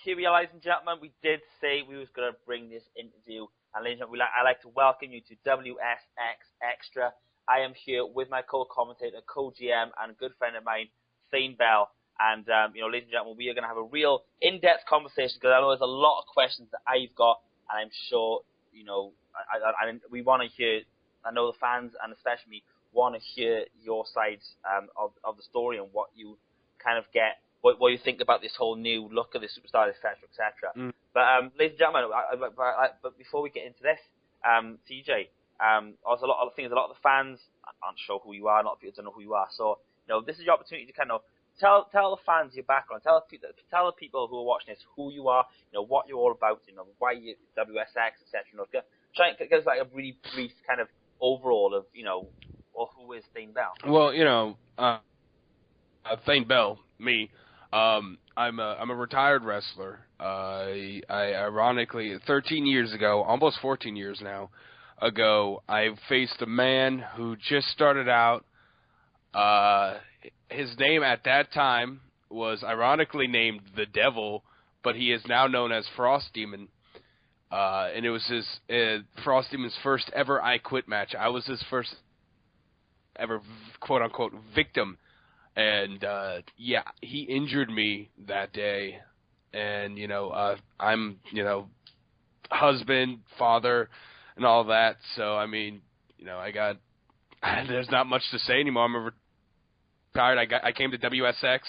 here we are, ladies and gentlemen. We did say we was going to bring this interview. And ladies and gentlemen, I'd like to welcome you to WSX Extra. I am here with my co-commentator, co-GM, and a good friend of mine, Thayne Bell. And, ladies and gentlemen, we are going to have a real in-depth conversation because I know there's a lot of questions that I've got. And I'm sure, we want to hear, I know the fans, and especially me, want to hear your sides of the story and what you kind of get, what you think about this whole new look of the superstar, etc., etc. But, ladies and gentlemen, but before we get into this, TJ, also a lot of things, a lot of the fans aren't sure who you are, a lot of people don't know who you are. So, this is your opportunity to kind of tell the fans your background, tell the people who are watching this who you are, what you're all about, why you WSX, etc. Try and give us like a really brief kind of overall of, or who is Thayne Bell. Well, Thayne Bell, me. I'm a retired wrestler. I ironically 13 years ago, almost 14 years now ago, I faced a man who just started out. His name at that time was ironically named The Devil, but he is now known as Frost Demon. And it was his Frost Demon's first ever I Quit match. I was his first ever quote unquote victim. And he injured me that day. And I'm husband, father, and all that. So I mean, there's not much to say anymore. I'm retired. I came to WSX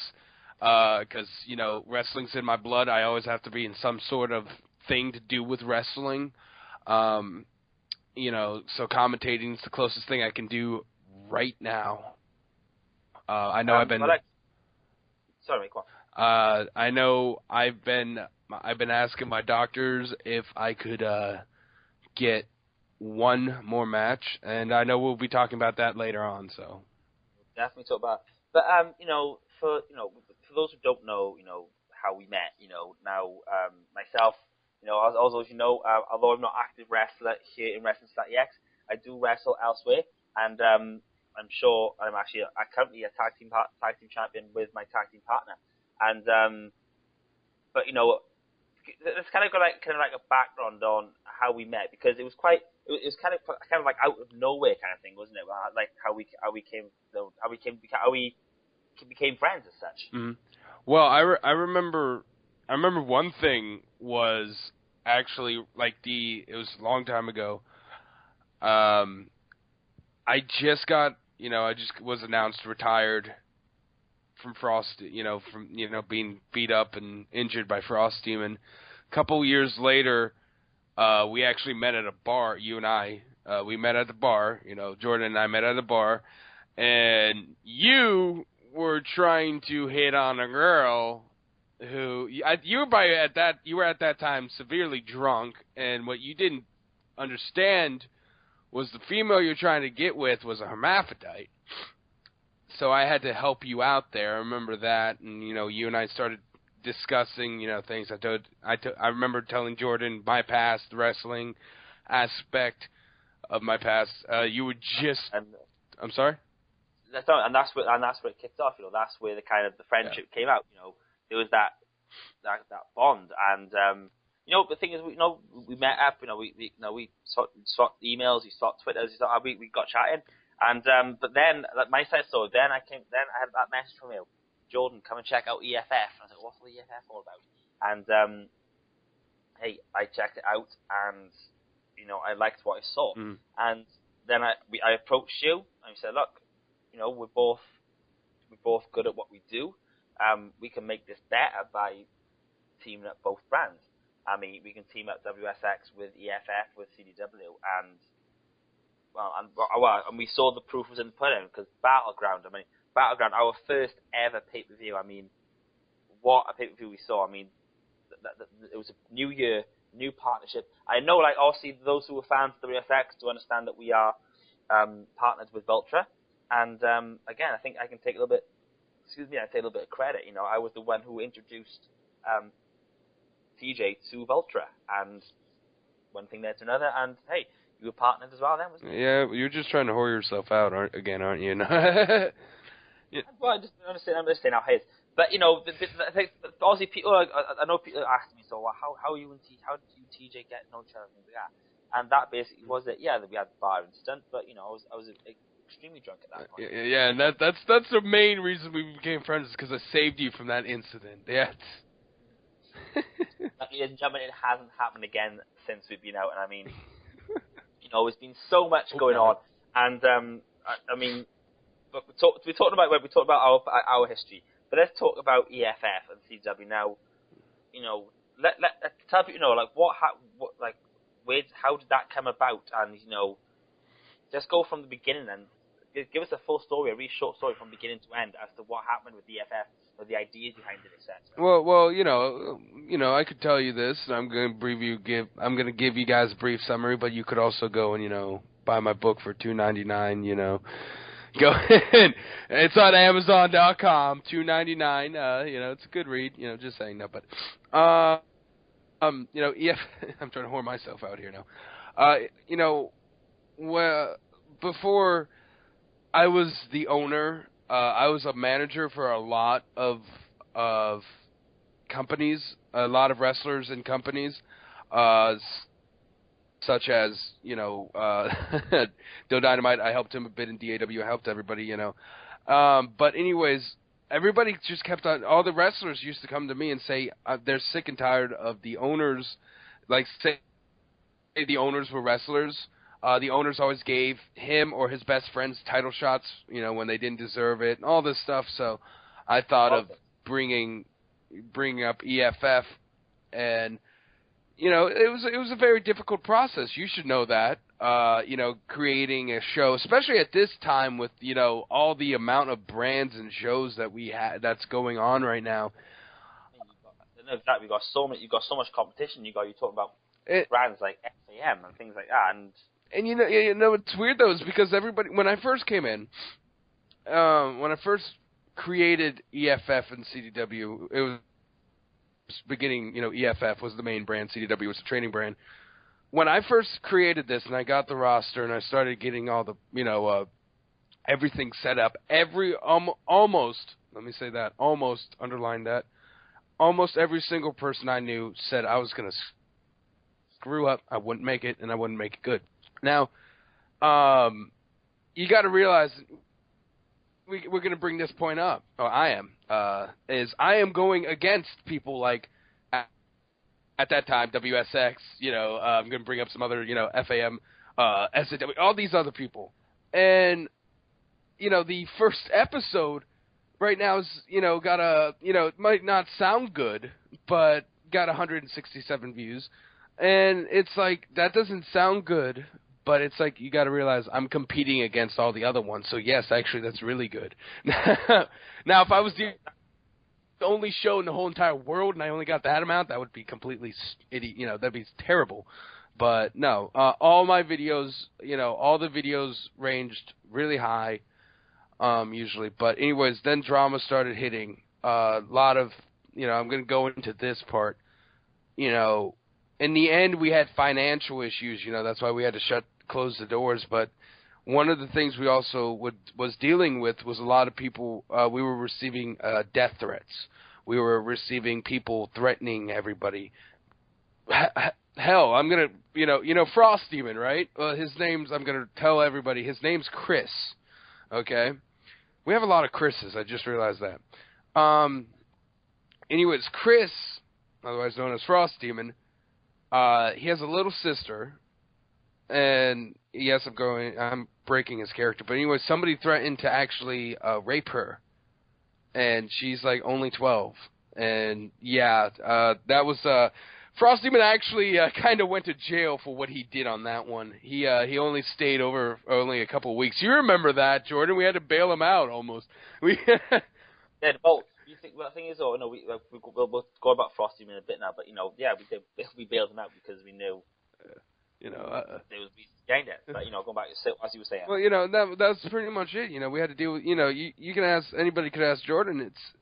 because wrestling's in my blood. I always have to be in some sort of thing to do with wrestling. So commentating is the closest thing I can do right now. I know I've been. Sorry, go on. I know I've been asking my doctors if I could get one more match, and I know we'll be talking about that later on. So definitely talk about. But for those who don't know, how we met, myself, although although I'm not active wrestler here in Wrestling X, I do wrestle elsewhere, and I'm sure I'm currently a tag team champion with my tag team partner, and but it's kind of got like a background on how we met, because it was kind of like out of nowhere kind of thing, wasn't it? Like how we became friends as such. Mm-hmm. Well, I remember one thing was actually it was a long time ago. I just was announced retired from Frost, from being beat up and injured by Frost Demon. A couple years later, we actually met at a bar. You and I, we met at the bar. Jordan and I met at a bar, and you were trying to hit on a girl who you were at that time severely drunk, and what you didn't understand was the female you're trying to get with was a hermaphrodite. So I had to help you out there. I remember that, and you and I started discussing things. I remember telling Jordan my past, the wrestling aspect of my past. You would just. I'm sorry. That's where it kicked off. That's where the kind of the friendship came out. There was that bond, and the thing is, we met up. We swapped emails, we swapped Twitters, we got chatting, and but then my side story. Then I had that message from you, Jordan, come and check out EFF. And I was like, what's the EFF all about? And hey, I checked it out, and I liked what I saw. And then I approached you, and we said, look, we're both good at what we do. We can make this better by teaming up both brands. I mean, we can team up WSX with EFF, with CDW, and we saw the proof was in the pudding, because Battleground, our first ever pay-per-view, what a pay-per-view we saw. It was a new year, new partnership. I know, obviously, those who are fans of WSX do understand that we are partnered with Vultra, and again, I think I can take a little bit, of credit. I was the one who introduced TJ to Vultra, and one thing led to another, and hey, you were partnered as well then, wasn't you? Yeah, you're just trying to whore yourself out, aren't you? Yeah. Well, I'm just saying how his. But I think obviously people. I know people ask me, so how you and how did you TJ get to know each other and things like that? And that basically was it. Yeah, that we had the bar incident, but I was extremely drunk at that point. Yeah, and that's the main reason we became friends, is because I saved you from that incident. Yeah. Ladies and gentlemen, it hasn't happened again since we've been out, and I mean, there's been so much going on, and I mean, but we talked about our history, but let's talk about EFF and CW now. Let tell people like how did that come about, and just go from the beginning and give us a full story, a really short story from beginning to end as to what happened with EFF, or the ideas behind it, etc. Well, I could tell you this, and I'm going to give you guys a brief summary, but you could also go and buy my book for $2.99. Go ahead. It's on Amazon.com, $2.99. It's a good read. Just saying that, but EF. I'm trying to whore myself out here now. Well, before I was the owner, I was a manager for a lot of companies, a lot of wrestlers and companies, such as, Dill Dynamite. I helped him a bit in DAW. I helped everybody, But anyways, everybody just kept on, all the wrestlers used to come to me and say they're sick and tired of the owners, like say the owners were wrestlers. The owners always gave him or his best friends title shots, when they didn't deserve it, and all this stuff. So I thought of bringing up EFF, and it was a very difficult process. You should know that. Creating a show, especially at this time with all the amount of brands and shows that we had that's going on right now. Exactly, you've got so much competition. You talk about brands like XAM and things like that, and it's weird though, is because everybody, when I first came in, when I first created EFF and CDW, it was beginning, EFF was the main brand, CDW was the training brand. When I first created this and I got the roster and I started getting all the, everything set up, almost underline that, almost every single person I knew said I was going to screw up, I wouldn't make it, and I wouldn't make it good. Now, you got to realize we're going to bring this point up. Oh, I am going against people like at that time WSX. I'm going to bring up some other FAM, SAW, all these other people, and the first episode right now is got it might not sound good, but got 167 views, and it's like that doesn't sound good. But it's like you got to realize I'm competing against all the other ones. So, yes, actually, that's really good. Now, if I was the only show in the whole entire world and I only got that amount, that would be completely that'd be terrible. But, no, all my videos, all the videos ranged really high usually. But, anyways, then drama started hitting. A lot of, I'm going to go into this part, in the end, we had financial issues. That's why we had to close the doors. But one of the things we also was dealing with was a lot of people. We were receiving death threats. We were receiving people threatening everybody. Hell, I'm gonna, Frost Demon, right? His name's. I'm gonna tell everybody. His name's Chris. Okay, we have a lot of Chris's. I just realized that. Anyways, Chris, otherwise known as Frost Demon. He has a little sister, and yes, I'm breaking his character, but anyway, somebody threatened to actually rape her, and she's like only 12, and yeah, that was Frost Demon actually kind of went to jail for what he did on that one. He only stayed over only a couple of weeks. You remember that, Jordan? We had to bail him out almost. Yeah, well, you think the thing is, we'll go about Frosty in a bit now, but yeah, we bailed him out because we knew, there was behind it. But going back as you were saying. Well, that's pretty much it. We had to deal with, you can ask, anybody could ask Jordan. It's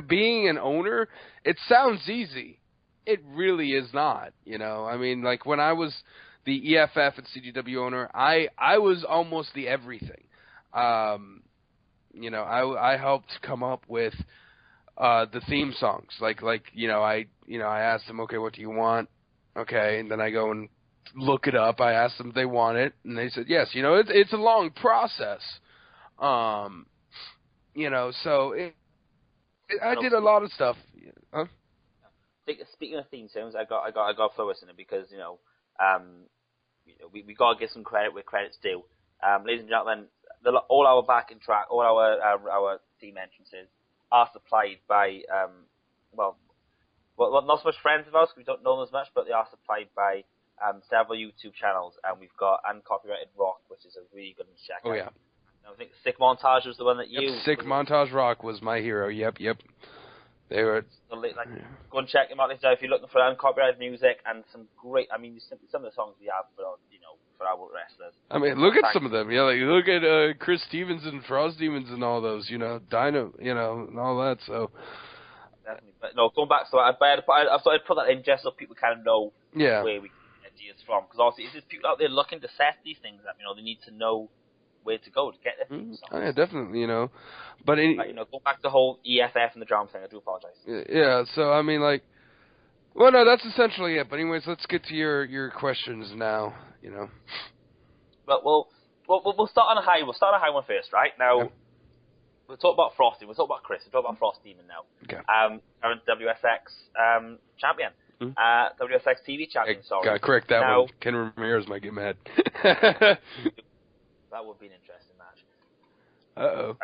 being an owner, it sounds easy. It really is not. I mean, like when I was the EFF and CDW owner, I was almost the everything. I helped come up with the theme songs. I asked them, okay, what do you want? Okay, and then I go and look it up. I asked them if they want it, and they said yes. It's a long process. So I did a lot of stuff. Huh? Speaking of theme songs, I got to throw this in it because we got to give some credit where credit's due. Ladies and gentlemen, all our backing track, all our theme entrances are supplied by well, not so much friends of ours because we don't know them as much, but they are supplied by several YouTube channels, and we've got Uncopyrighted Rock, which is a really good one to check out. Oh yeah. I think Sick Montage was the one that you... Sick Montage Rock was my hero. Yep. They were... Go and check them out if you're looking for uncopyrighted music and some great... I mean, some of the songs we have for our wrestlers. I mean, look at some of them. Look at Chris Stevens and Frost Demons and all those, Dino, and all that, so... Definitely. But no, going back, so I thought I'd put that in just so people kind of know where we get ideas from. Because obviously, there's people out there looking to set these things up, they need to know where to go to get their theme songs. Oh, yeah, definitely, But go back to the whole EFF and the drum thing. I do apologize. Yeah, so I mean, well, no, that's essentially it. But anyways, let's get to your questions now. But we'll start on a high. We'll start on a high one first, right? Now, we'll talk about Frosty. We'll talk about Chris. We'll talk about Frost Demon now. Okay. Current WSX champion. WSX TV champion. Sorry. Gotta correct that one. Ken Ramirez might get mad. That would be an interesting match. Uh-oh.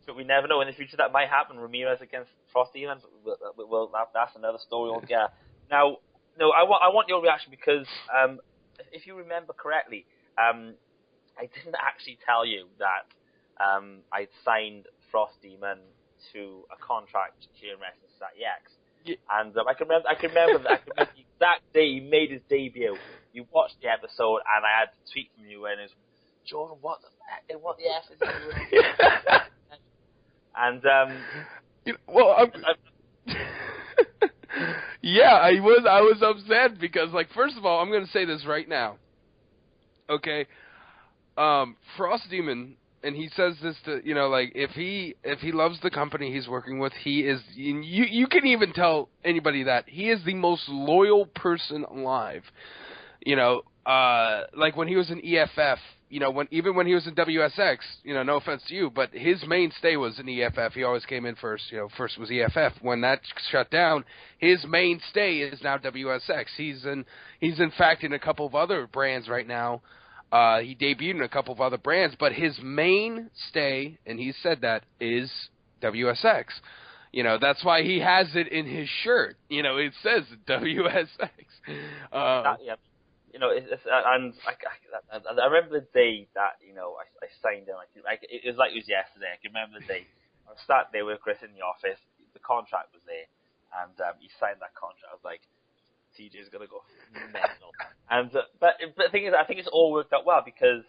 But we never know in the future that might happen. Ramirez against Frost Demon. That's another story altogether. Now, no, I want your reaction because if you remember correctly, I didn't actually tell you that I'd signed Frost Demon to a contract here in Wrestling Society X. Yeah. And I can remember the exact day he made his debut. You watched the episode, and I had a tweet from you, and it was, Jordan, what the F is he doing? And yeah, I was upset because, first of all, I'm going to say this right now. Okay, Frost Demon, and he says this to if he loves the company he's working with, he is. You can even tell anybody that he is the most loyal person alive. When he was in EFF. Even when he was in WSX, no offense to you, but his mainstay was in EFF. He always came in first. First was EFF. When that shut down, his mainstay is now WSX. He's in fact in a couple of other brands right now. He debuted in a couple of other brands, but his mainstay, and he said that, is WSX. That's why he has it in his shirt. It says WSX. I remember the day that I signed in. It was like it was yesterday. I can remember the day. I was sat there with Chris in the office. The contract was there, and he signed that contract. I was like, TJ's gonna go mental. And but the thing is, I think it's all worked out well because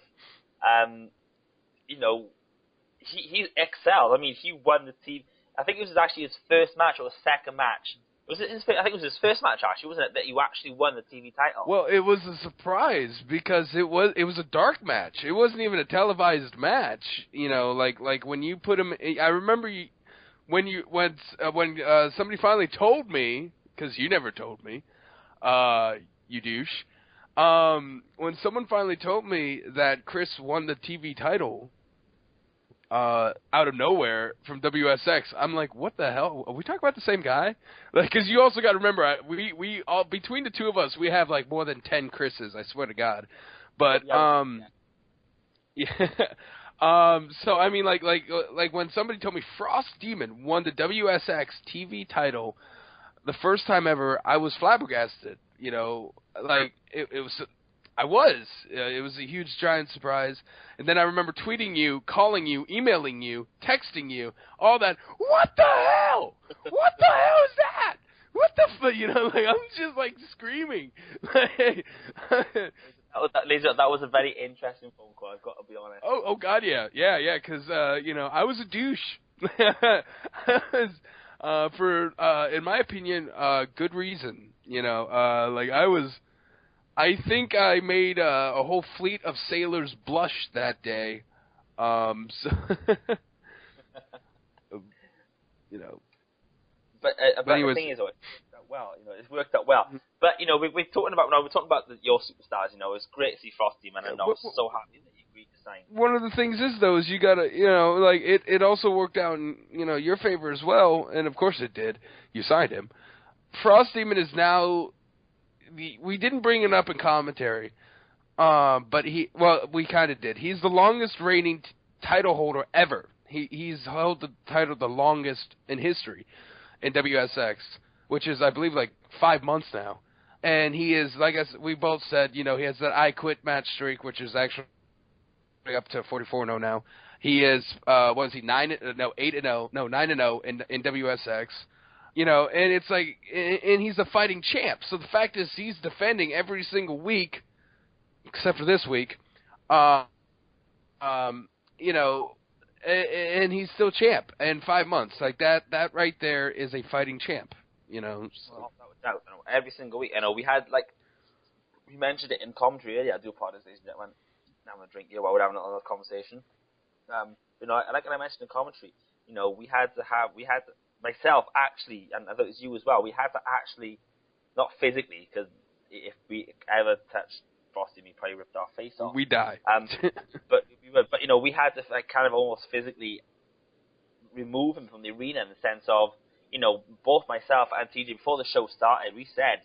he excelled. I mean, he won the team. I think it was actually his first match or his second match. I think it was his first match, actually, wasn't it, that you actually won the TV title? Well, it was a surprise because it was a dark match. It wasn't even a televised match. Like when you put him. I remember when somebody finally told me, because you never told me, you douche. When someone finally told me that Chris won the TV title. Out of nowhere from WSX, I'm like, what the hell? Are we talking about the same guy? Because you also got to remember, we all between the two of us, we have more than 10 Chris's. I swear to God. But yeah. So I mean, like when somebody told me Frost Demon won the WSX TV title, the first time ever, I was flabbergasted. It was. It was a huge, giant surprise. And then I remember tweeting you, calling you, emailing you, texting you, all that. What the hell? What the hell is that? What the I'm just screaming. That was a very interesting phone call, I've got to be honest. Oh God, yeah, because I was a douche. For in my opinion, good reason. I think I made a whole fleet of sailors blush that day. But the thing is, though, it worked out well. It's worked out well. But we're talking about your superstars. It's great to see Frosty, man, and I'm so happy that you agreed to sign. One of the things is though, is you gotta, it also worked out in your favor as well, and of course it did. You signed him. Frost Demon is now. We didn't bring it up in commentary, but we kind of did. He's the longest reigning title holder ever. He's held the title the longest in history in WSX, which is, I believe, like 5 months now. And he is, like we both said, he has that I Quit match streak, which is actually up to 44-0 now. He is, 8-0, no, 9-0 in WSX. And it's like, and he's a fighting champ. So the fact is, he's defending every single week, except for this week. And he's still champ in 5 months. Like that right there is a fighting champ. So. Well, without doubt. Every single week. We had we mentioned it in commentary earlier. I do apologize, ladies and gentlemen. Now I'm gonna drink here while we're having another conversation. Like I mentioned in commentary, we had myself actually, and I thought it was you as well. We had to actually, not physically, because if we ever touched Frosty, we probably ripped our face off. We die. But we had to kind of almost physically remove him from the arena in the sense of, both myself and TJ before the show started, we said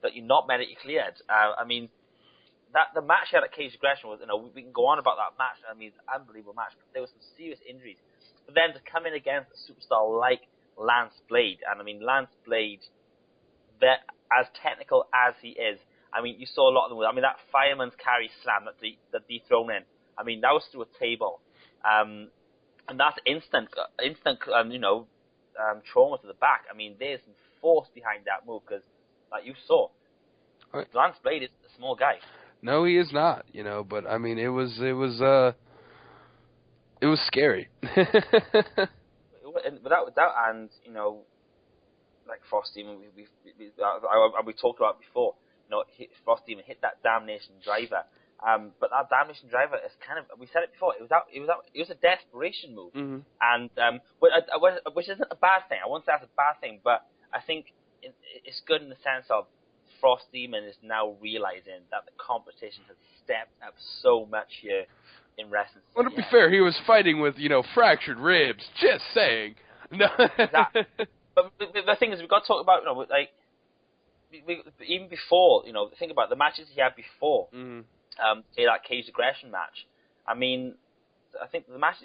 that you're not medically cleared. The match he had at Cage Aggression was, we can go on about that match. I mean, it's an unbelievable match. But there were some serious injuries. But then to come in against a superstar like Lance Blade, and I mean Lance Blade, that as technical as he is. I mean, you saw a lot of them. I mean, that fireman's carry slam that dethroned in. I mean, that was through a table, and that's instant, trauma to the back. I mean, there's some force behind that move because, like you saw, Lance Blade is a small guy. No, he is not. But I mean, it was scary. Without doubt, and like Frosty, we talked about it before. Frosty hit that damnation driver. But that damnation driver is kind of, we said it before, it was a desperation move. Mm-hmm. And which isn't a bad thing. I won't say that's a bad thing, but I think it's good in the sense of Frost Demon is now realizing that the competition has stepped up so much here in wrestling. Well, to be fair, he was fighting with, fractured ribs. Just saying. No. Exactly. But the thing is, we've got to talk about, even before, think about the matches he had before. Mm-hmm. Say that Cage Aggression match. I mean, I think the match,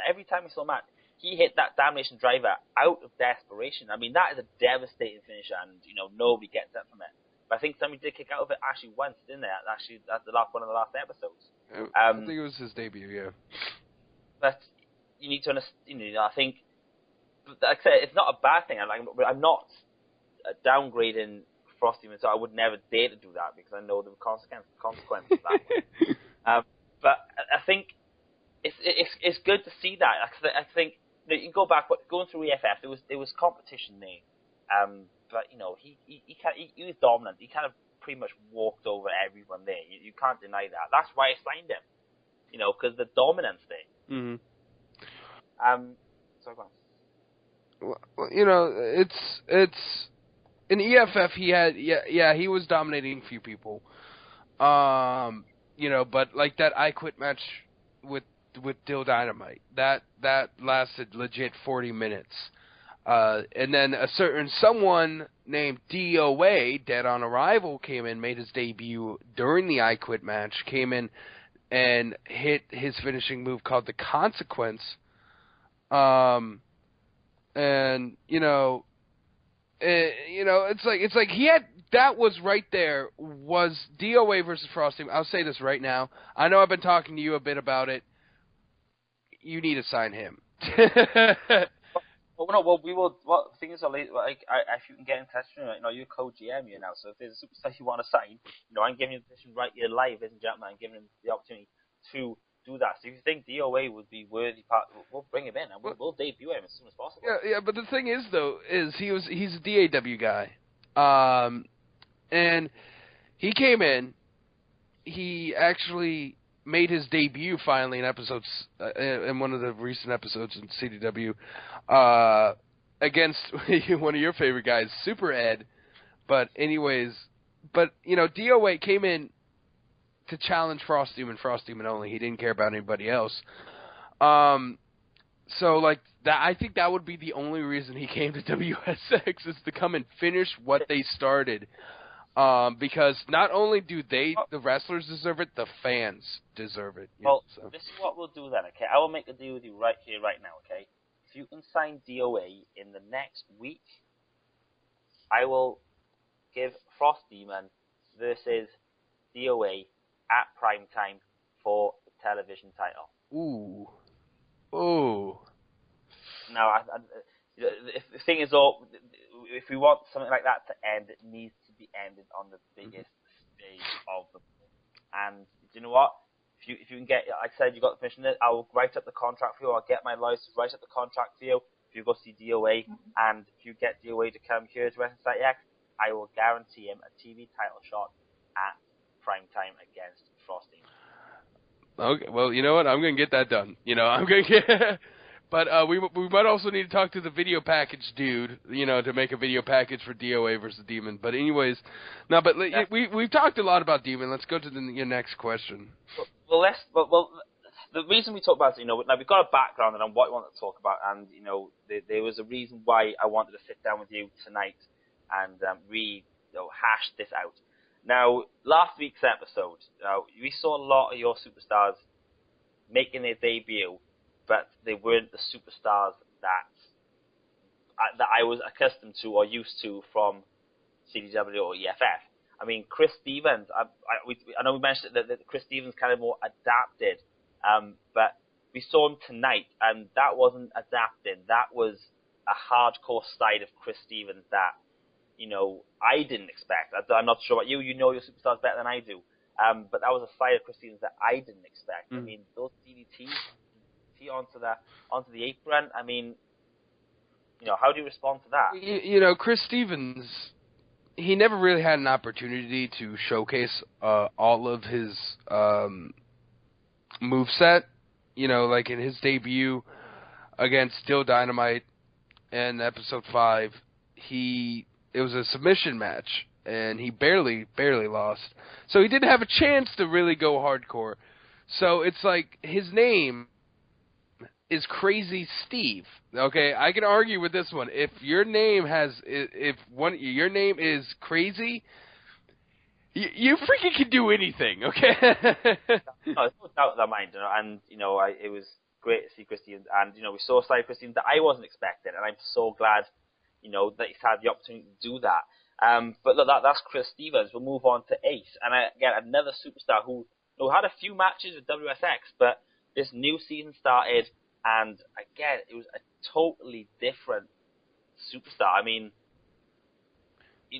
every time we saw a match, he hit that damnation driver out of desperation. I mean, that is a devastating finisher, and nobody gets that from it. But I think somebody did kick out of it actually once, didn't they? Actually, that's one of the last episodes. I think it was his debut, yeah. But you need to understand. I think, like I said, it's not a bad thing. I'm not downgrading Frosty, so I would never dare to do that because I know the consequences of that. But I think it's good to see that. I think you can go back, but going through EFF, there was competition there. But he was dominant. He kind of pretty much walked over everyone there. You can't deny that. That's why I signed him. Because the dominance there. Mm-hmm. So go on. Well, it's in EFF he had he was dominating a few people. But like that I Quit match with Dill Dynamite, that lasted legit 40 minutes. And then a certain someone named DOA, Dead on Arrival, came in, made his debut during the I Quit match, came in and hit his finishing move called the Consequence. It's like he had, that was right there, was DOA versus Frosty. I'll say this right now. I know I've been talking to you a bit about it. You need to sign him. Well, we will. What things are like? If you can get in touch with me, you're Co-GM here now. So if there's a superstar you want to sign, I'm giving you the position right here live, ladies and gentlemen. I'm giving him the opportunity to do that. So if you think DOA would be worthy part, we'll bring him in and we'll debut him as soon as possible. Yeah. But the thing is, though, he's a DAW guy, and he came in. He actually made his debut finally in episodes in one of the recent episodes in CDW against one of your favorite guys, Super Ed. But anyways, DOA came in to challenge Frost Demon only. He didn't care about anybody else. So like that, I think that would be the only reason he came to WSX, is to come and finish what they started. Because not only do the wrestlers deserve it, the fans deserve it. Well, this is what we'll do then, okay? I will make a deal with you right here, right now, okay? If you can sign DOA in the next week, I will give Frost Demon versus DOA at prime time for the television title. Ooh. Now, the thing is, if we want something like that to end, it needs to be ended on the biggest stage of the. And do you know what? If you can get, like I said, you got the permission. I'll write up the contract for you. I'll get my lawyers to write up the contract for you. If you go see DOA, and if you get DOA to come here to Wrestling Society X, I will guarantee him a TV title shot at prime time against Frosty. Okay, well, you know what? I'm gonna get that done. I'm gonna get. But we might also need to talk to the video package dude, to make a video package for DOA versus Demon. But anyways, no, but we've talked a lot about Demon. Let's go to your next question. Well, the reason we talk about it, now we've got a background on what we want to talk about, and there was a reason why I wanted to sit down with you tonight and hash this out. Now, last week's episode, we saw a lot of your superstars making their debut, but they weren't the superstars that I was accustomed to or used to from CDW or EFF. I mean, Chris Stevens, I know we mentioned that Chris Stevens kind of more adapted, but we saw him tonight, and that wasn't adapting. That was a hardcore side of Chris Stevens that, I didn't expect. I'm not sure about you. You know your superstars better than I do. But that was a side of Chris Stevens that I didn't expect. I mean, those DDTs onto the apron. I mean, how do you respond to that? Chris Stevens, he never really had an opportunity to showcase all of his moveset. Like in his debut against Steel Dynamite in episode 5, it was a submission match, and he barely lost. So he didn't have a chance to really go hardcore. So it's like his name is Crazy Steve. Okay, I can argue with this one. If your name your name is Crazy, you freaking can do anything. Okay. No, there's no doubt in that mind. And it was great to see Chris Stevens, and we saw a side of Chris Stevens that I wasn't expecting, and I'm so glad that he's had the opportunity to do that. But look, that's Chris Stevens. We'll move on to Ace, and again another superstar who had a few matches with WSX, but this new season started. And again, it was a totally different superstar. I mean,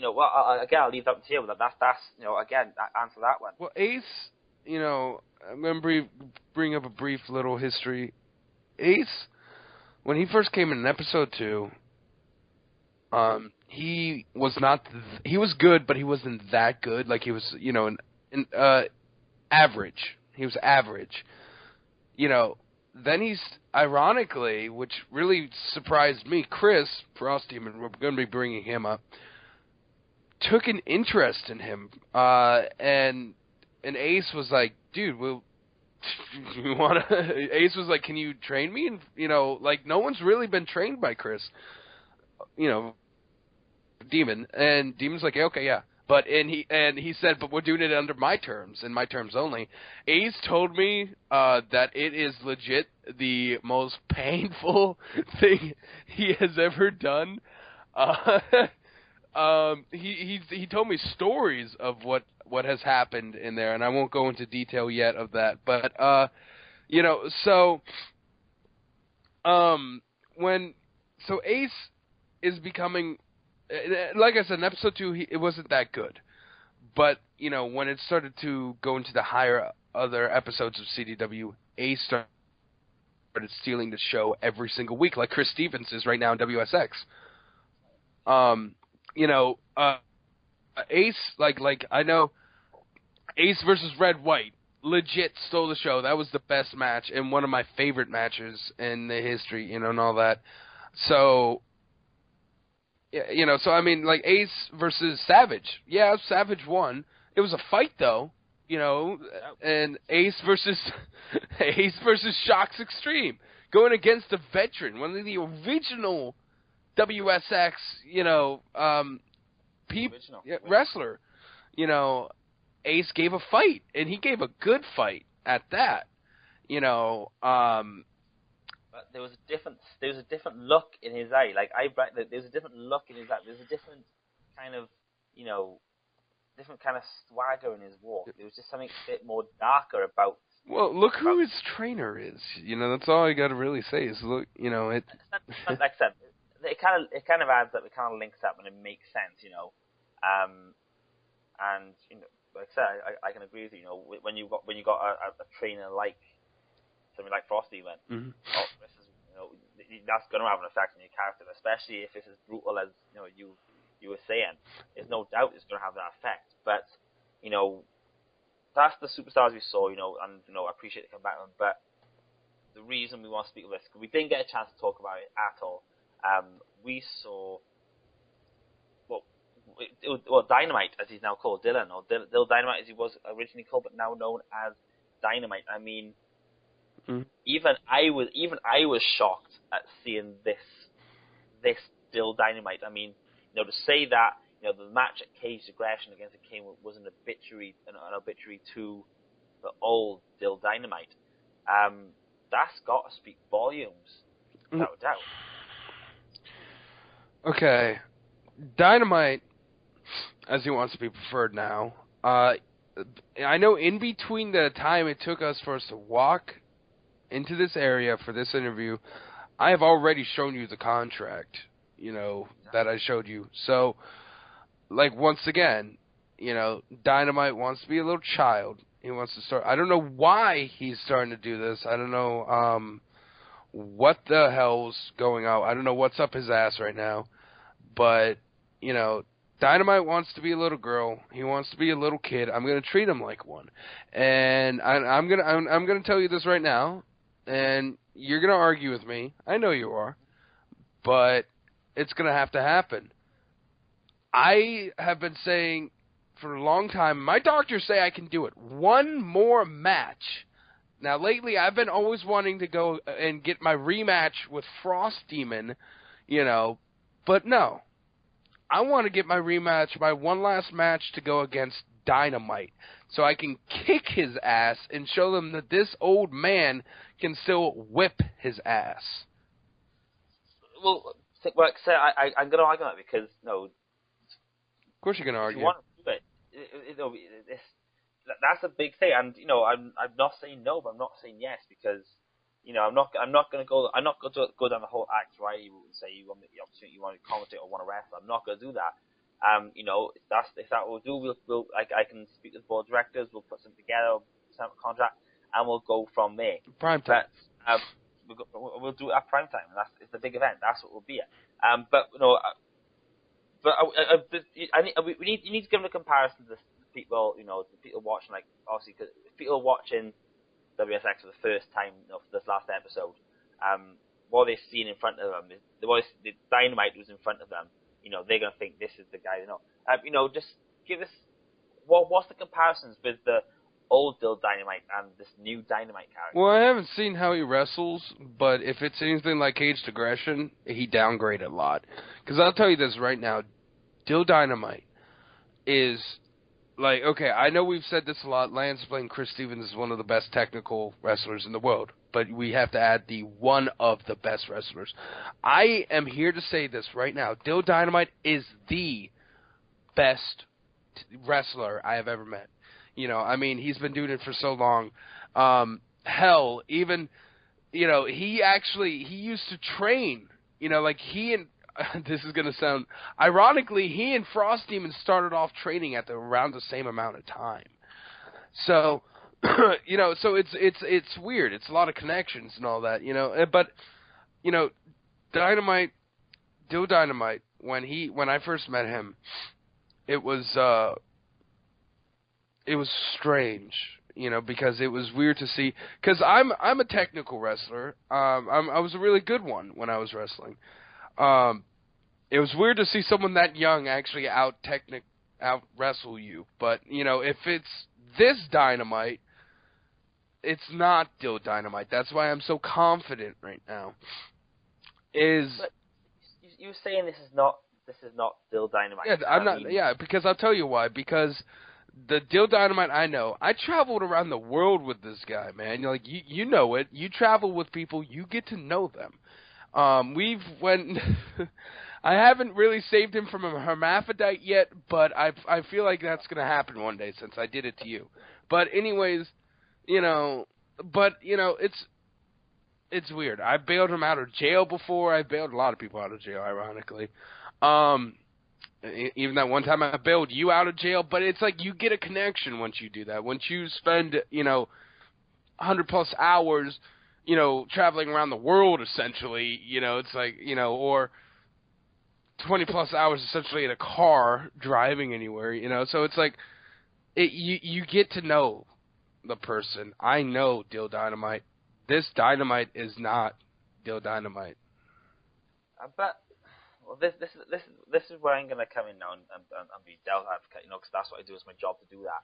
I'll leave that to you. But that's again, answer that one. Well, Ace, I'm going to bring up a brief little history. Ace, when he first came in episode 2, he was he was good, but he wasn't that good. Like he was, average. He was average. Then he's, ironically, which really surprised me, Chris Frosty, and we're going to be bringing him up, took an interest in him. And Ace was like, dude, you want to... Ace was like, can you train me? And, no one's really been trained by Chris. Demon. And Demon's like, okay, yeah. But he said, but we're doing it under my terms, and my terms only. Ace told me that it is legit the most painful thing he has ever done. He told me stories of what has happened in there, and I won't go into detail yet of that. But so Ace is becoming. Like I said, in episode 2, it wasn't that good. But, when it started to go into the other episodes of CDW, Ace started stealing the show every single week, like Chris Stevens is right now in WSX. Ace, like I know, Ace versus Red White legit stole the show. That was the best match and one of my favorite matches in the history, and all that. So... You know, so I mean, like Ace versus Savage. Yeah, Savage won. It was a fight, though. You know, and Ace versus Ace versus Shocks Extreme, going against a veteran, one of the original WSX, you know, wrestler. You know, Ace gave a fight, and he gave a good fight at that. You know, but there was a different look in his eye. Like there's a different look in his eye. There's a different kind of, you know, different kind of swagger in his walk. There was just something a bit more darker about. Well, look who his trainer is. You know, that's all I got to really say is look. You know, it. Like I said, it kind of adds up. It kind of links up, and it makes sense. You know, and you know, like I said, I can agree with you. You know, when you got a trainer like something like Frosty, when this is, you know, that's going to have an effect on your character, especially if it's as brutal as you were saying. There's no doubt it's going to have that effect. But you know, that's the superstars we saw. You know, and you know, I appreciate it coming back on. But the reason we want to speak of this, because we didn't get a chance to talk about it at all. We saw. Well, Dynamite, as he's now called, Dylan, or Dill Dynamite, as he was originally called, but now known as Dynamite. I mean, even I was shocked at seeing this Dill Dynamite. I mean, you know, to say that, you know, the match at Caged Aggression against the King was an obituary to the old Dill Dynamite. That's got to speak volumes, without a doubt. Okay, Dynamite, as he wants to be preferred now. I know in between the time it took us for us to walk into this area for this interview, I have already shown you the contract, you know, that I showed you. So, like, once again, you know, Dynamite wants to be a little child. He wants to start. I don't know why he's starting to do this. I don't know what the hell's going on. I don't know what's up his ass right now. But, you know, Dynamite wants to be a little girl. He wants to be a little kid. I'm going to treat him like one. And I'm going to tell you this right now. And you're going to argue with me. I know you are. But it's going to have to happen. I have been saying for a long time, my doctors say I can do it. One more match. Now, lately, I've been always wanting to go and get my rematch with Frost Demon, you know. But no. I want to get my rematch, my one last match to go against Dynamite, so I can kick his ass and show them that this old man can still whip his ass. Well, I'm going to argue that because, no. Of course you're going to argue. If you want to do it, that's a big thing, and, you know, I'm not saying no, but I'm not saying yes, because, you know, I'm not going to go down the whole act, right? You would say you want the opportunity, you want to commentate or want to wrestle. I'm not going to do that. You know, if that what we'll do, I can speak to the board of directors. We'll put something together, sign a contract, and we'll go from there. Prime time. But we'll do it at prime time. It's the big event. That's what we'll be at. But you know, you need to give them a comparison to the people. You know, the people watching, like, obviously, because people are watching WSX for the first time, you know, for this last episode, what they've seen in front of them, the Dynamite was in front of them, you know, they're going to think this is the guy, you know. You know, just give us, what's the comparisons with the old Dill Dynamite and this new Dynamite character? Well, I haven't seen how he wrestles, but if it's anything like Caged Aggression, he downgraded a lot. Because I'll tell you this right now, Dill Dynamite is... Like, okay, I know we've said this a lot. Lance playing Chris Stevens is one of the best technical wrestlers in the world, but we have to add the one of the best wrestlers. I am here to say this right now. Dill Dynamite is the best wrestler I have ever met. You know, I mean, he's been doing it for so long. Hell, even, you know, he used to train. You know, like he and... This is going to sound... Ironically, he and Frost Demon started off training at around the same amount of time. So, you know, so it's weird. It's a lot of connections and all that, you know. But, you know, Dill Dynamite, when I first met him, it was strange, you know, because it was weird to see... Because I'm a technical wrestler. I was a really good one when I was wrestling. it was weird to see someone that young actually out wrestle you. But, you know, if it's this Dynamite, it's not still Dynamite. That's why I'm so confident right now. But you saying this is not still Dynamite? Yeah, I'm not. Yeah, because I'll tell you why. Because the Dill Dynamite I know, I traveled around the world with this guy, man. You're like you know it. You travel with people, you get to know them. We've went. I haven't really saved him from a hermaphrodite yet, but I feel like that's gonna happen one day since I did it to you. But anyways, it's weird. I bailed him out of jail before. I bailed a lot of people out of jail, ironically. Even that one time I bailed you out of jail, but it's like you get a connection once you do that. Once you spend, 100+ hours, traveling around the world essentially, it's like, or 20+ hours essentially in a car driving anywhere, so it's like you get to know the person. I know Dill Dynamite. This Dynamite is not Dill Dynamite. But this is where I'm going to come in now and be devil's advocate, because that's what I do. It's my job to do that.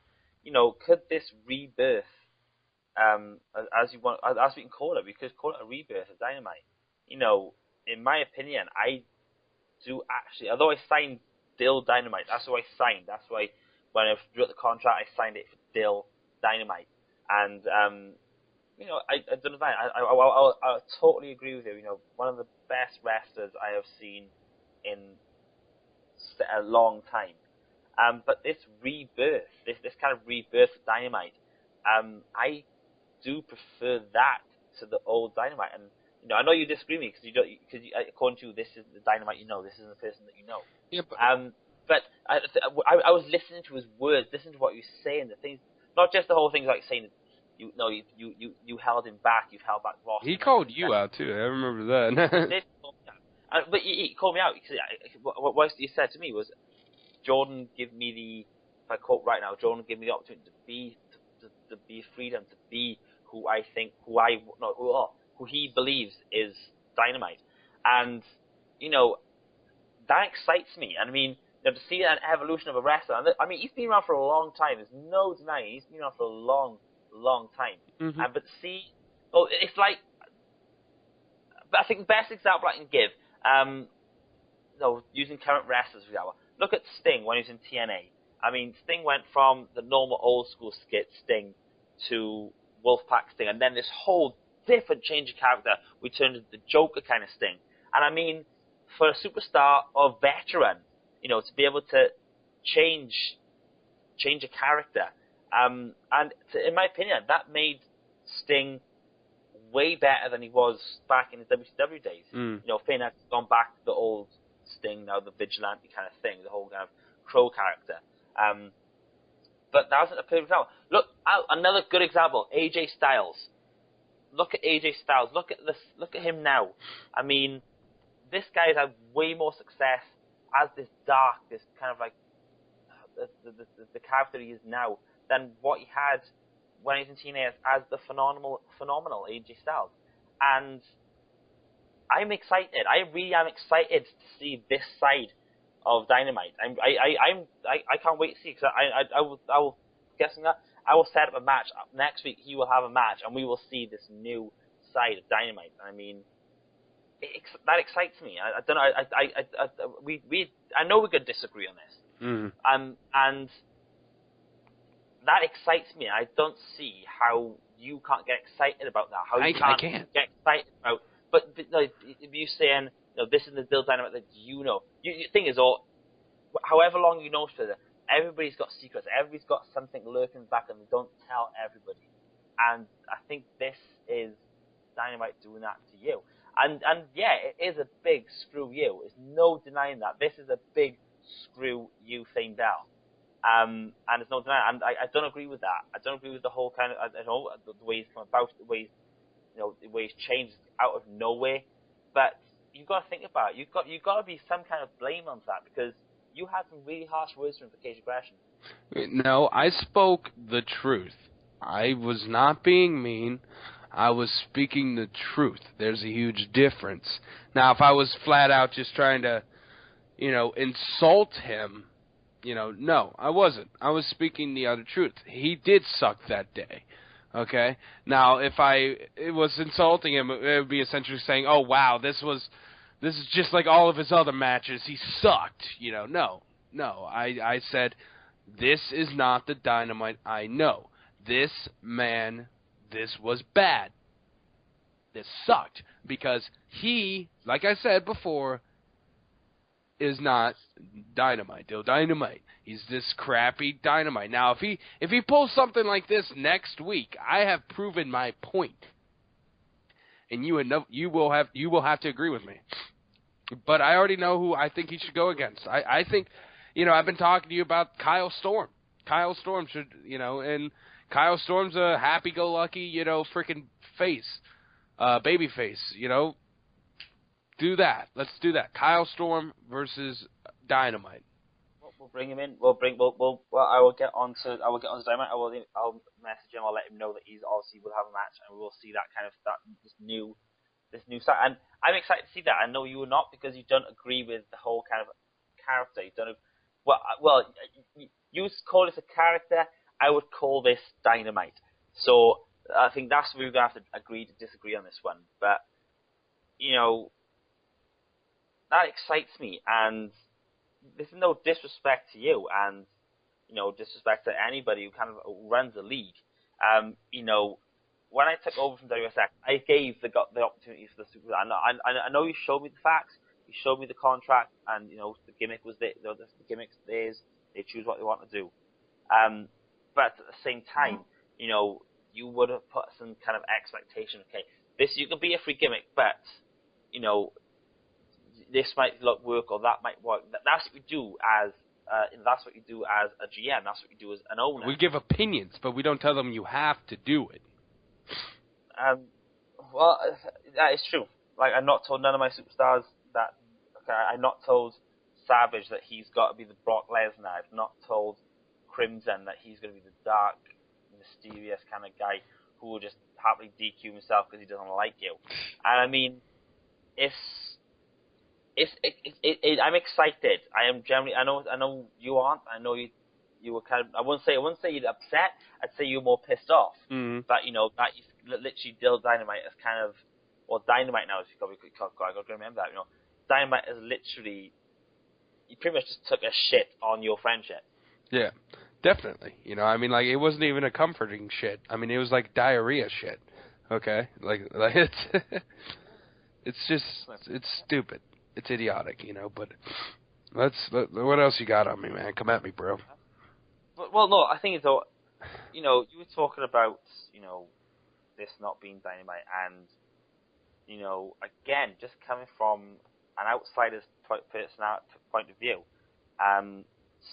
Could this rebirth, as we can call it, we could call it a rebirth of Dynamite. In my opinion, I do actually, although I signed Dill Dynamite, that's who I signed. That's why when I wrote the contract, I signed it for Dill Dynamite. And I don't know. I totally agree with you. One of the best wrestlers I have seen in a long time. But this rebirth, this kind of rebirth of Dynamite, I do prefer that to the old Dynamite. And I know you disagree with me because according to you, this is the Dynamite this isn't the person that you know. Yeah, but I was listening to his words, listening to what he was saying, the things, not just the whole thing like saying. You held him back. You've held back Ross. He called you out too. I remember that. But he called me out because what he said to me was, Jordan, give me the. If I quote right now, Jordan, give me the opportunity to be freedom, to be who he believes is Dynamite, and that excites me. And I mean, to see an evolution of a wrestler. I mean, he's been around for a long time. There's no denying he's been around for a long time. Mm-hmm. But it's like, but I think the best example I can give, using current wrestlers for example, look at Sting when he was in TNA. I mean, Sting went from the normal old school skit Sting to Wolfpack Sting, and then this whole different change of character. We turned into the Joker kind of Sting. And I mean, for a superstar or veteran, to be able to change a character. In my opinion, that made Sting way better than he was back in his WCW days. Thayne has gone back to the old Sting, now the vigilante kind of thing, the whole kind of crow character. But that wasn't a perfect example. Look, another good example, AJ Styles. Look at AJ Styles. Look at him now. I mean, this guy's had way more success as this dark, this kind of like the character he is now, than what he had when he was in TNA as the phenomenal AJ Styles. And I'm excited. I really am excited to see this side of Dynamite. I can't wait to see, because I will guessing that I will set up a match next week. He will have a match, and we will see this new side of Dynamite. I mean, that excites me. I don't know. I know we could disagree on this. Mm-hmm. And that excites me. I don't see how you can't get excited about that. How you can't get excited about. But like, if you're saying, this is the Dill Dynamite that the thing is, however long you know each other, everybody's got secrets. Everybody's got something lurking back, and they don't tell everybody. And I think this is Dynamite doing that to you. And yeah, it is a big screw you. There's no denying that. This is a big screw you, Thayne Bell. And there's no denying. And I don't agree with that. I don't agree with the whole kind of, the way he's come about, the way he's changed out of nowhere. But you've got to think about it. You've got to be some kind of blame on that, because you had some really harsh words from him for Cage Aggression. No, I spoke the truth. I was not being mean. I was speaking the truth. There's a huge difference. Now, if I was flat out just trying to, insult him. No, I wasn't. I was speaking the utter truth. He did suck that day. Okay? Now, if it was insulting him, it would be essentially saying, "Oh, wow, this is just like all of his other matches. He sucked." No. I said, this is not the Dynamite I know. This was bad. This sucked. Because he, like I said before, is not Dynamite. Dynamite. He's this crappy Dynamite. Now, if he pulls something like this next week, I have proven my point, and you will have to agree with me. But I already know who I think he should go against. I think, I've been talking to you about Kyle Storm. Kyle Storm should, and Kyle Storm's a happy-go-lucky, freaking face, baby face. Do that. Let's do that. Kyle Storm versus Dynamite. We'll bring him in. I will get on to Dynamite. I'll message him. I'll let him know that he's obviously will have a match, and we'll see this new side. And I'm excited to see that. I know you are not, because you don't agree with the whole kind of character. You don't. Well, you call this a character. I would call this Dynamite. So I think that's where we're gonna have to agree to disagree on this one. But that excites me, and this is no disrespect to you, and disrespect to anybody who kind of runs the league. When I took over from WSX, I gave the opportunities for the Super. I know you showed me the facts, you showed me the contract, and the gimmick was the gimmick's theirs. They choose what they want to do. But at the same time, you would have put some kind of expectation. Okay, you can be a free gimmick, but this might work or that might work. That's what we do as that's what you do as a GM. That's what you do as an owner. We give opinions, but we don't tell them you have to do it. Well, that is true. Like, I'm not told none of my superstars that. Okay, I'm not told Savage that he's got to be the Brock Lesnar. I've not told Crimson that he's going to be the dark, mysterious kind of guy who will just happily DQ himself because he doesn't like you. And I mean, I'm excited. I am generally. I know you aren't. I know you were kind of. I wouldn't say you're upset. I'd say you're more pissed off. Mm-hmm. That that you literally deal Dynamite as kind of, or Dynamite now, as you probably got to remember that. Dynamite is literally. You pretty much just took a shit on your friendship. Yeah, definitely. I mean, like, it wasn't even a comforting shit. I mean, it was like diarrhea shit. Okay, like it's just it's stupid. It's idiotic, But what else you got on me, man? Come at me, bro. Well, no, I think it's all. You were talking about this not being Dynamite, and again, just coming from an outsider's point of view,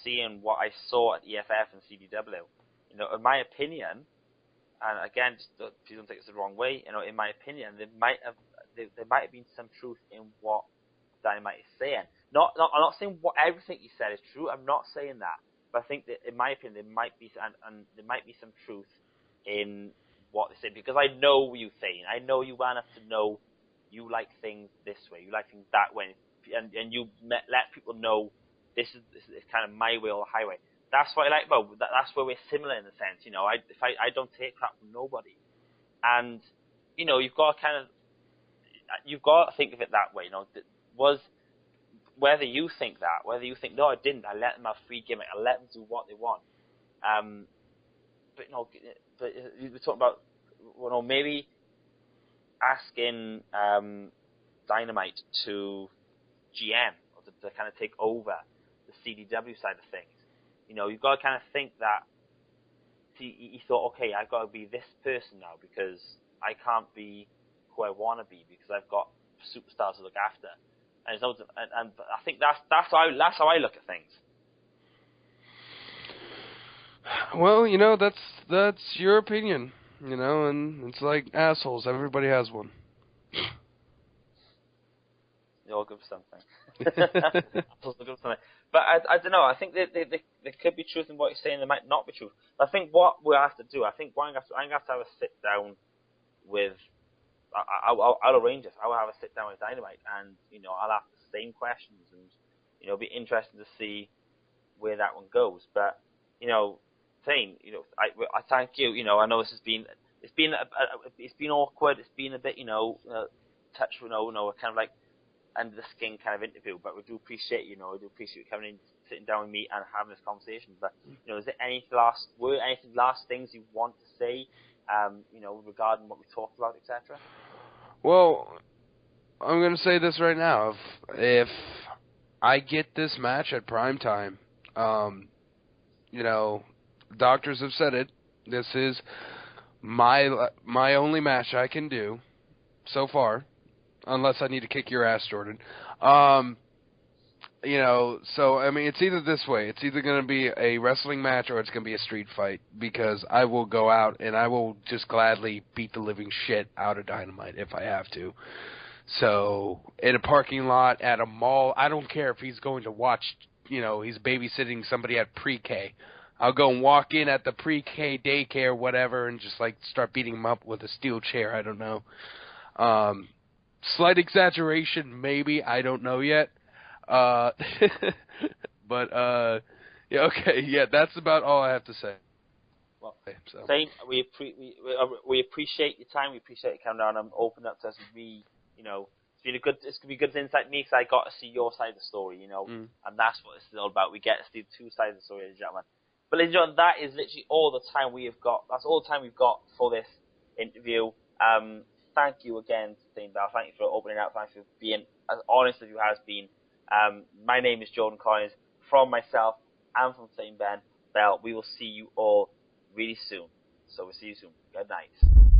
seeing what I saw at EFF and CDW, in my opinion, and again, please don't take this the wrong way, in my opinion, there might have been some truth in what Dynamite is saying. I'm not saying what everything he said is true. I'm not saying that, but I think that in my opinion there might be some truth in what they say, because I know you, Thayne. I know you well enough to know you like things this way, you like things that way, and you let people know this is kind of my way or the highway. That's what I like about that's where we're similar in a sense. I don't take crap from nobody, and you've got to think of it that way. Was whether you think that, whether you think no, I didn't. I let them have free gimmick. I let them do what they want. But we're talking about maybe asking Dynamite to GM or to kind of take over the CDW side of things. You've got to kind of think that he thought, okay, I've got to be this person now because I can't be who I want to be because I've got superstars to look after. And I think that's how I look at things. Well, that's your opinion, and it's like assholes. Everybody has one. You're all good for something. Assholes are good for something. But I don't know. I think there could be truth in what you're saying. There might not be truth. I think what we'll have to do. I think I'm going to have to have a sit down with. I'll arrange it. I will have a sit down with Dynamite, and I'll ask the same questions, and You know, it'll be interesting to see where that one goes. But, you know, Thayne, you know, I thank you. You know, I know this has been, it's been awkward. It's been a bit, you know, touch, you know, kind of like under the skin kind of interview. But we do appreciate, you know, we do appreciate you coming in, sitting down with me, and having this conversation. But, you know, is there any last word, anything, last things you want to say, you know, regarding what we talked about, etc.? Well, I'm going to say this right now. If I get this match at prime time, you know, doctors have said it. This is my only match I can do so far, unless I need to kick your ass, Jordan. You know, so, I mean, it's either this way. It's either going to be a wrestling match or it's going to be a street fight, because I will go out and I will just gladly beat the living shit out of Dynamite if I have to. So, in a parking lot, at a mall, I don't care if he's going to watch, you know, he's babysitting somebody at pre-K. I'll go and walk in at the pre-K daycare, whatever, and just, like, start beating him up with a steel chair. I don't know. Slight exaggeration, maybe. I don't know yet. But, yeah, okay, yeah, that's about all I have to say. Well, so. Thayne, we appreciate your time. We appreciate you coming down and opening up to us. You know, it's going to be good insight to me, because I got to see your side of the story, you know, and that's what this is all about. We get to see two sides of the story, ladies and gentlemen. But ladies and gentlemen, that is literally all the time we have got. That's all the time we've got for this interview. Thank you again, Thayne Bell. Thank you for opening up. Thank you for being as honest as you have been. My name is Jordan Collins. From myself and from Thayne Bell, we will see you all really soon. So we'll see you soon. Good night.